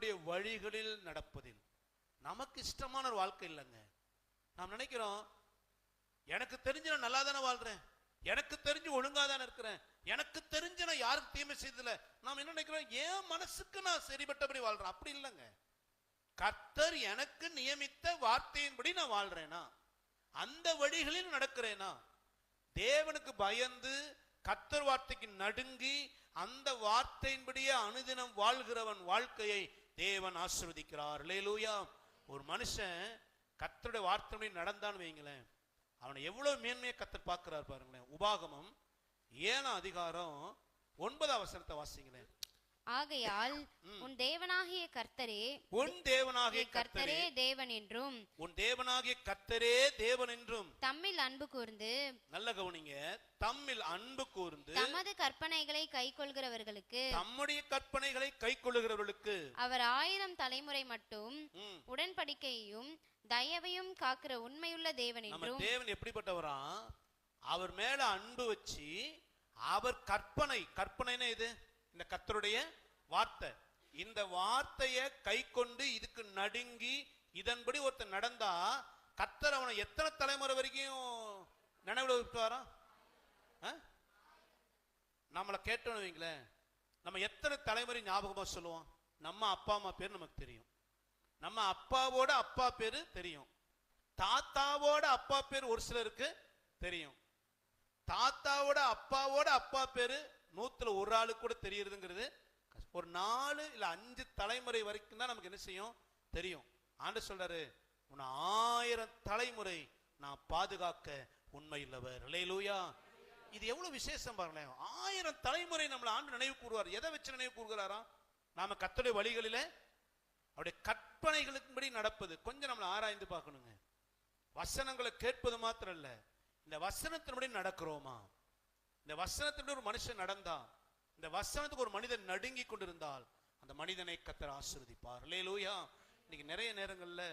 கர்த்தருடைய வழிகளில் நடப்பதில். நமக்கு இஷ்டமான ஒரு வாழ்க்கை இல்லைங்க. நாம் நினைக்கிறோம், எனக்கு தெரிஞ்சு நான் நல்லா தானே வாழ்றேன், எனக்கு தெரிஞ்சு ஒழுங்கா தானே இருக்கிறேன், எனக்கு தெரிஞ்சு நான் யாருக்கு தீமை செய்ததில்லை. நாம் என்ன நினைக்கிறோம், என் மனசுக்கு நான் சரிபட்டபடி வாழ்றேன். அப்படி இல்லைங்க. கர்த்தர் எனக்கு நியமித்த வார்த்தையின்படி நான் வாழ்றேனா, அந்த வழிகளில் நடக்கிறேனா, தேவனுக்கு பயந்து கர்த்தர் வார்த்தைக்கு நடுங்கி அந்த வார்த்தையின்படியே அனுதினம் வாழ்கிறவன் வாழ்க்கையை தேவன் ஆசீர்வதிக்கிறார். அல்லேலூயா. ஒரு மனுஷன் கர்த்தருடைய வார்த்தையின்படி நடந்தான்னு வைங்களேன், அவனை எவ்வளவு மேன்மையை கர்த்தர் பார்க்கிறார் பாருங்களேன். உபாகமம் 7ஆம் அதிகாரம் 9ஆம் வசனத்தை வாசிங்களேன். ஆகையால் உன் தேவனாகிய கர்த்தரே, உன் தேவனாகிய கர்த்தரே தேவன் என்றும், உன் தேவனாகிய கர்த்தரே தேவன் என்றும் தம்மில் அன்பு கூர்ந்து, நல்ல கவனிங்க, தம்மில் அன்பு கூர்ந்து தமது கற்பனைகளை கைக்கொள்கிறவர்களுக்கு, தம்முடைய கற்பனைகளை கைக்கொள்ளுகிறவர்களுக்கு அவர் 1000 தலைமுறை மட்டும் உடன்படிக்கையையும் தயவையும் காக்கிற உண்மையுள்ள தேவன் என்றும். நம்ம தேவன் எப்படிப்பட்டவரா, அவர் மேல அன்பு வச்சு அவர் கற்பனைனா இது இந்த கர்த்தருடைய வார்த்தை, இந்த வார்த்தையை கை கொண்டு இதுக்கு நடுங்கி இதன்படி ஒருத்தர் நடந்தா கர்த்தர் அவனை எத்தனை தலைமுறை வரைக்கும் நினைவுல விட்டுவாரா? நம்மளை கேட்டோன்னு வைங்களேன், நம்ம எத்தனை தலைமுறை ஞாபகமா சொல்லுவோம். நம்ம அப்பா அம்மா பேர் நமக்கு தெரியும், நம்ம அப்பாவோட அப்பா பேரு தெரியும், தாத்தாவோட அப்பா பேர் ஒரு சிலருக்கு தெரியும், தாத்தாவோட அப்பாவோட அப்பா பேரு 100ல் 1 ஆளுக்கு கூட தெரியுதுங்கிறது ஒரு 4 இல்ல 5 தலைமுறை வரைக்கும் தான் நமக்கு என்ன செய்யும் தெரியும். ஆண்டவர் சொல்றாரு, உன்னை 1000 தலைமுறை நான் பாதுகாக்க உண்மை இல்லவர். அல்லேலூயா. இது எவ்வளவு விசேஷம் பாருங்களேன். 1000 தலைமுறை நம்மளை ஆண்டு நினைவு கூறுவார். எதை வச்சு நினைவு கூறுகிறாரா? நாம கர்த்தருடைய வழிகளிலே அவருடைய கற்பனைகளுக்கும்படி நடப்பது. கொஞ்சம் நம்மளை ஆராய்ந்து பார்க்கணுங்க. வசனங்களை கேட்பது மாத்திரம் இல்ல, இந்த வசனத்தின்படி நடக்கிறோமா? இந்த வசனத்தின்படி ஒரு மனுஷன் நடந்தா, இந்த வசனத்துக்கு ஒரு மனிதன் நடுங்கி கொண்டிருந்தால் அந்த மனிதனை கர்த்தர் ஆசீர்வதிப்பார். அல்லேலூயா. இன்னைக்கு நிறைய நேரங்கள்ல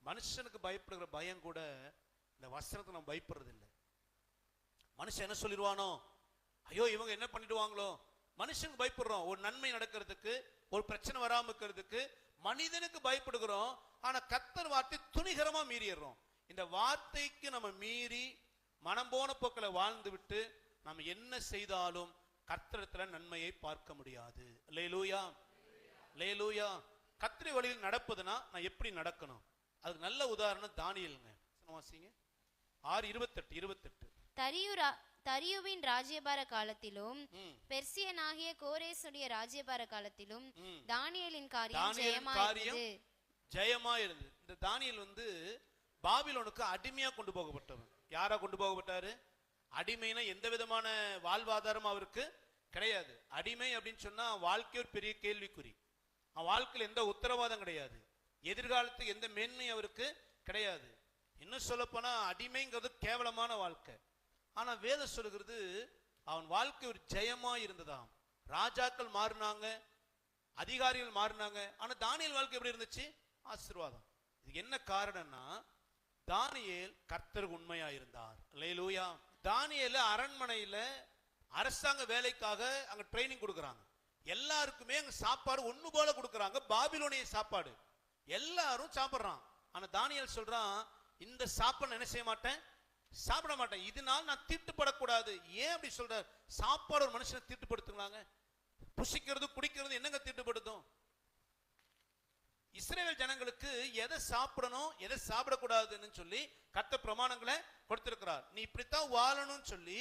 மனுஷனுக்கு பயப்படுகிற பயம் கூட இந்த வசனத்துக்கு நம்ம பயப்படுறது இல்லை. மனுஷன் என்ன சொல்லிடுவானோ, ஐயோ இவங்க என்ன பண்ணிடுவாங்களோ, மனுஷனுக்கு பயப்படுறோம். ஒரு நன்மை நடக்கிறதுக்கு, ஒரு பிரச்சனை வராம இருக்கிறதுக்கு மனிதனுக்கு பயப்படுகிறோம். ஆனா கர்த்தர் வார்த்தை துணிகரமா மீறிடுறோம். இந்த வார்த்தைக்கு நம்ம மீறி மனம் போன போக்களை வாழ்ந்து விட்டு நம்ம என்ன செய்தாலும் கர்த்தரிடத்துல நன்மையை பார்க்க முடியாது. அல்லேலூயா, அல்லேலூயா. கர்த்தருடைய வழியில் நடப்பதுனா நான் எப்படி நடக்கணும், அதுக்கு நல்ல உதாரணம் தானியேலுங்க. வாசிங்க 6:28. தரியுவின் ராஜ்யபார காலத்திலும் பெர்சியனாகிய கோரேசுடைய ராஜ்யபார காலத்திலும் தானியேலின் காரியம் ஜெயமா இருந்தது. இந்த தானியேல் பாபிலோனுக்கு அடிமையா கொண்டு போகப்பட்டவன். யாரா கொண்டு போகப்பட்டாரு? அடிமைனா எந்த விதமான வாழ்வாதாரம் அவருக்கு கிடையாது. அடிமை அப்படின்னு சொன்னா வாழ்க்கை ஒரு பெரிய கேள்விக்குறி. வாழ்க்கையில் எந்த உத்தரவாதம் கிடையாது, எதிர்காலத்துக்கு எந்த மேன்மை அவருக்கு கிடையாது. இன்னும் சொல்ல போனா அடிமைங்கிறது கேவலமான வாழ்க்கை. ஆனா வேதம் சொல்லுகிறது அவன் வாழ்க்கை ஒரு ஜெயமா இருந்ததாம். ராஜாக்கள் மாறினாங்க, அதிகாரிகள் மாறினாங்க, ஆனா தானியேல் வாழ்க்கை எப்படி இருந்துச்சு? ஆசீர்வாதம். இது என்ன காரணம்னா தானியேல் கர்த்தருக்கு உண்மையா இருந்தார். அல்லேலூயா. தானியேல் அரண்மனையில அரசாங்க வேலைக்காக அங்க ட்ரைனிங் கொடுக்கறாங்க. எல்லாருக்குமே அங்க சாப்பாடு ஒண்ணு போல கொடுக்கறாங்க, பாபிலோனிய சாப்பாடு. எல்லாரும் சாப்பிடுறான். ஆனா தானியேல் சொல்றான், இந்த சாப்பாடு என்ன செய்ய மாட்டேன், சாப்பிட மாட்டேன், இதனால நான் தீட்டுப்படக்கூடாது. ஏன் அப்படி சொல்ற? சாப்பாடு ஒரு மனுஷனை தீட்டுப்படுத்துங்களாங்க? புசிக்கிறது குடிக்கிறது என்னங்க தீட்டுப்படுத்தும்? இஸ்ரவேல் ஜனங்களுக்கு எதை சாப்பிடணும் எதை சாப்பிடக்கூடாதுன்னு சொல்லி கர்த்தர் பிரமாணங்களை கொடுத்திருக்கிறார். நீ இப்படித்தான் வாழணும்னு சொல்லி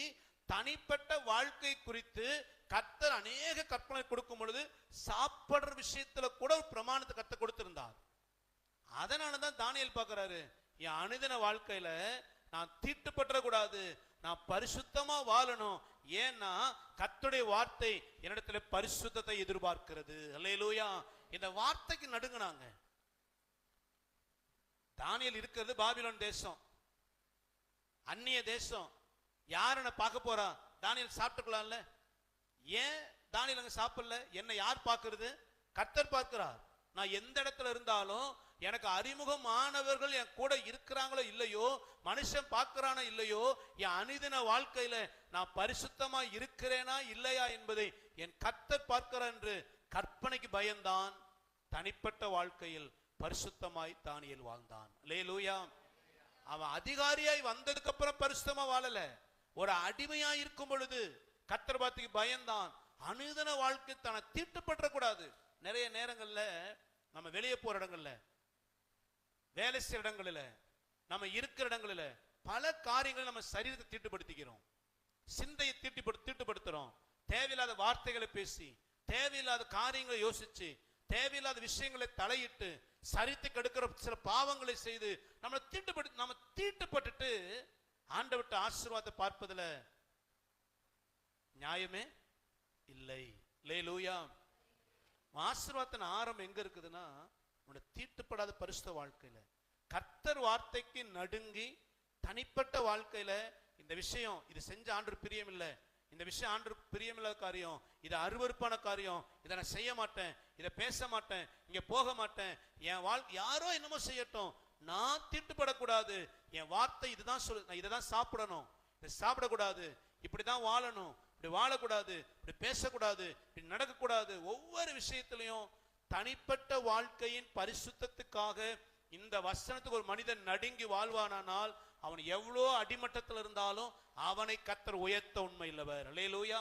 தனிப்பட்ட வாழ்க்கை குறித்து கர்த்தர் அநேக கற்பனை கொடுக்கும் பொழுது சாப்பிடுற விஷயத்துல கூட ஒரு பிரமாணத்தை கர்த்தர் கொடுத்திருந்தார். அதனாலதான் தானியேல் பார்க்கிறாரு, என் அனுதின வாழ்க்கையில நான் தீட்டுப்பற்றக்கூடாது, நான் பரிசுத்தமா வாழணும். ஏன்னா கர்த்தருடைய வார்த்தை என்னிடத்துல பரிசுத்தத்தை எதிர்பார்க்கிறது. அல்லேலூயா. இந்த வார்த்தைக்கு நடுங்கினாங்க. தானியேல் இருக்கிறது பாபிலோன் தேசம், அந்நிய தேசம். யார் என்ன பார்க்க போறா? தானியேல் சாப்பிட்டுக்கலாம்ல. ஏன் தானியேல் அங்க சாப்பிடல? என்ன யார் பார்க்கிறது? கர்த்தர் பார்க்கிறார். நான் எந்த இடத்துல இருந்தாலும் எனக்கு அறிமுகமானவர்கள் என் கூட இருக்கிறாங்களோ இல்லையோ, மனுஷன் பார்க்கிறானோ இல்லையோ, என் அனுதின வாழ்க்கையில நான் பரிசுத்தமா இருக்கிறேனா இல்லையா என்பதை என் கர்த்தர் பார்க்கிறார் என்று கற்பனைக்கு பயந்தான் தனிப்பட்ட வாழ்க்கையில் பரிசுத்தமாய் தானியேல் வாழ்ந்தான். அல்லேலூயா. அவன் அதிகாரியாய் வந்ததுக்கு அப்புறம் பரிசுத்தமா வாழல. ஒரு அடிமையாய் இருக்கும் பொழுது கர்த்தர் வார்த்தைக்கு பயந்தான். அனுதின வாழ்க்கை தன்னை தீட்டுப்பற்ற கூடாது. நிறைய நேரங்கள்ல நம்ம வெளியே போற இடங்கள்ல, வேலை செய்யற இடங்களில, நம்ம இருக்கிற இடங்களில பல காரியங்கள் நம்ம சரீரத்தை தீட்டுப்படுத்திக்கிறோம், சிந்தையை தீட்டுப்படுத்துறோம். தேவையில்லாத வார்த்தைகளை பேசி, தேவையில்லாத காரியங்களை யோசிச்சு, தேவையில்லாத விஷயங்களை தலையிட்டு, சரித்துக்கு எடுக்கிற சில பாவங்களை செய்து நம்ம தீட்டுப்பட்டுட்டு ஆண்டவர்ட்ட ஆசீர்வாதத்தை பார்ப்பதுல நியாயமே இல்லை. அல்லேலூயா. ஆசீர்வாதத்தின் ஆரம்பம் எங்க இருக்குதுன்னா, உன்னை தீட்டுப்படாத பரிசுத்த வாழ்க்கையில, கர்த்தர் வார்த்தைக்கு நடுங்கி தனிப்பட்ட வாழ்க்கையில இந்த விஷயம் இது செஞ்ச ஆண்டவர் பிரியம் இல்லை, இந்த விஷயம் ஆண்டவர் பிரியமில்லாத காரியம், இது அருவருப்பான காரியம், இதை நான் செய்ய மாட்டேன், இதை பேச மாட்டேன், இங்க போக மாட்டேன், என் வாழ்க்கை யாரோ என்னமோ செய்யட்டும், நான் தீட்டுப்படக்கூடாது, என் வார்த்தை இதுதான் சொல்லு, நான் இதை தான் சாப்பிடணும், இதை சாப்பிடக்கூடாது, இப்படிதான் வாழணும், இப்படி வாழக்கூடாது, இப்படி பேசக்கூடாது, இப்படி நடக்கக்கூடாது. ஒவ்வொரு விஷயத்திலையும் தனிப்பட்ட வாழ்க்கையின் பரிசுத்தத்துக்காக இந்த வசனத்துக்கு ஒரு மனிதன் நடுங்கி வாழ்வானால் அவன் எவ்வளோ அடிமட்டத்தில் இருந்தாலும் அவனை கர்த்தர் உயர்த்த உண்மை இல்லவர். அல்லேலூயா.